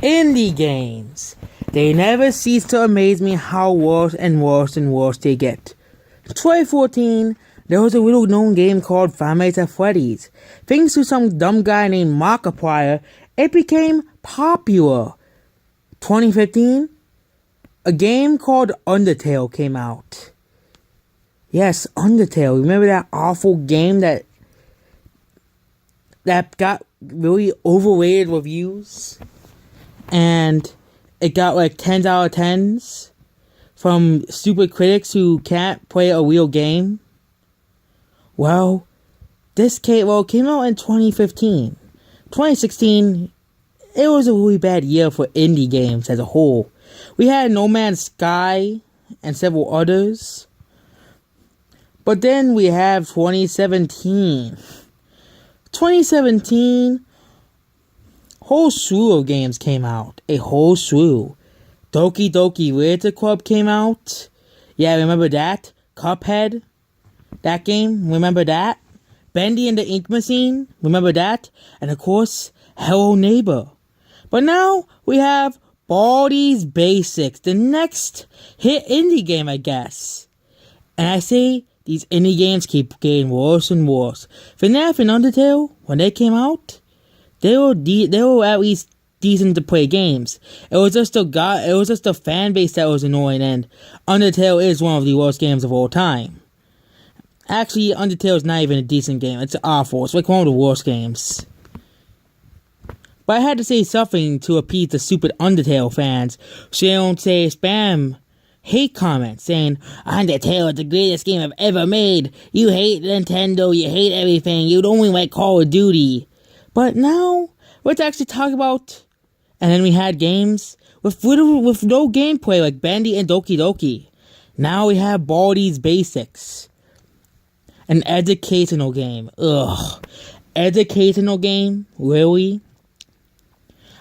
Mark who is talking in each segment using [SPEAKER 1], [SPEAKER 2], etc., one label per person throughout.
[SPEAKER 1] Indie games. They never cease to amaze me how worse and worse and worse they get. In 2014, there was a little known game called Five Nights at Freddy's. Thanks to some dumb guy named Markiplier, it became popular. 2015, a game called Undertale came out. Yes, Undertale. Remember that awful game that got really overrated reviews? And it got like 10s out of 10s from stupid critics who can't play a real game. Well, it came out in 2015. 2016, it was a really bad year for indie games as a whole. We had No Man's Sky and several others. But then we have 2017. 2017, whole slew of games came out. A whole slew. Doki Doki Literature Club came out. Yeah, remember that? Cuphead. That game, remember that? Bendy and the Ink Machine, remember that? And of course, Hello Neighbor. But now we have Baldi's Basics, the next hit indie game, I guess. And I say these indie games keep getting worse and worse. FNAF and Undertale, when they came out, they were at least decent to play games. It was just the fan base that was annoying, and Undertale is one of the worst games of all time. Actually, Undertale is not even a decent game. It's awful. It's like one of the worst games. But I had to say something to appease the stupid Undertale fans, so they don't say spam hate comments saying, Undertale is the greatest game I've ever made. You hate Nintendo. You hate everything. You only like Call of Duty. But now, let's actually talk about... And then we had games with no gameplay like Bendy and Doki Doki. Now we have Baldi's Basics. An educational game. Ugh. Educational game? Really?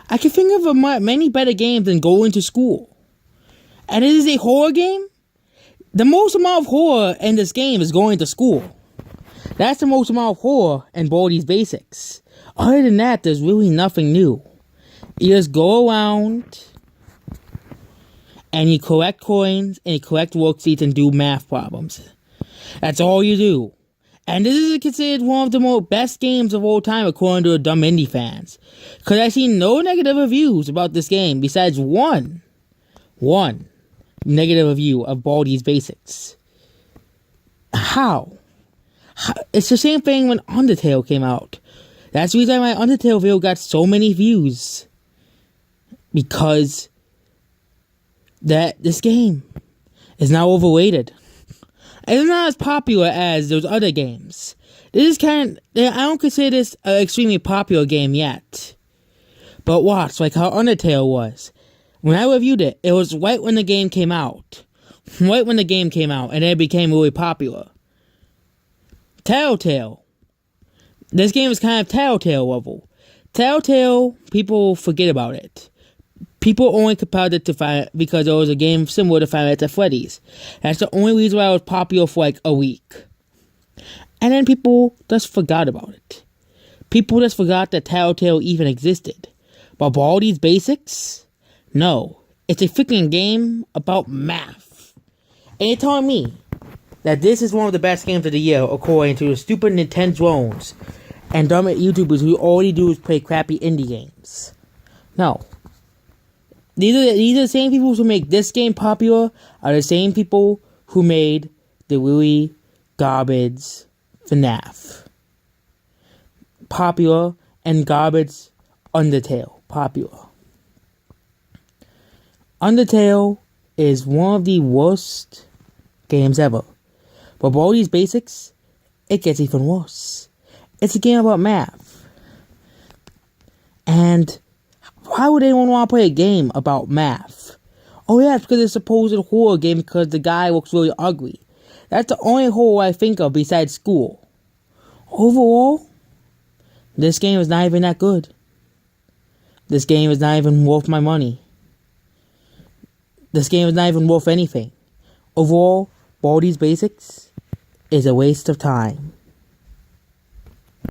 [SPEAKER 1] I can think of many better games than going to school. And it is a horror game? The most amount of horror in this game is going to school. That's the most amount of horror in Baldi's Basics. Other than that, there's really nothing new. You just go around and you collect coins and you collect worksheets and do math problems. That's all you do. And this is considered one of the best games of all time according to the dumb indie fans. Because I see no negative reviews about this game besides one negative review of Baldi's Basics. How? It's the same thing when Undertale came out. That's the reason why Undertale video got so many views. Because this game is now overrated. It's not as popular as those other games. I don't consider this an extremely popular game yet. But watch, like how Undertale was. When I reviewed it, it was right when the game came out. Right when the game came out, and it became really popular. Telltale. This game is kind of Telltale level. Telltale, people forget about it. People only compared it to because it was a game similar to Five Nights at Freddy's. That's the only reason why it was popular for like a week. And then people just forgot about it. People just forgot that Telltale even existed. But Baldi's Basics? No. It's a freaking game about math. And you're telling me that this is one of the best games of the year according to the stupid Nintendo drones and dumb YouTubers who all they do is play crappy indie games. No. These are the same people who make this game popular are the same people who made the really garbage FNAF popular and garbage Undertale popular. Undertale is one of the worst games ever. But Baldi's Basics, it gets even worse. It's a game about math. And why would anyone want to play a game about math? Oh yeah, it's because it's a supposed horror game because the guy looks really ugly. That's the only horror I think of besides school. Overall, this game is not even that good. This game is not even worth my money. This game is not even worth anything. Overall, Baldi's Basics is a waste of time.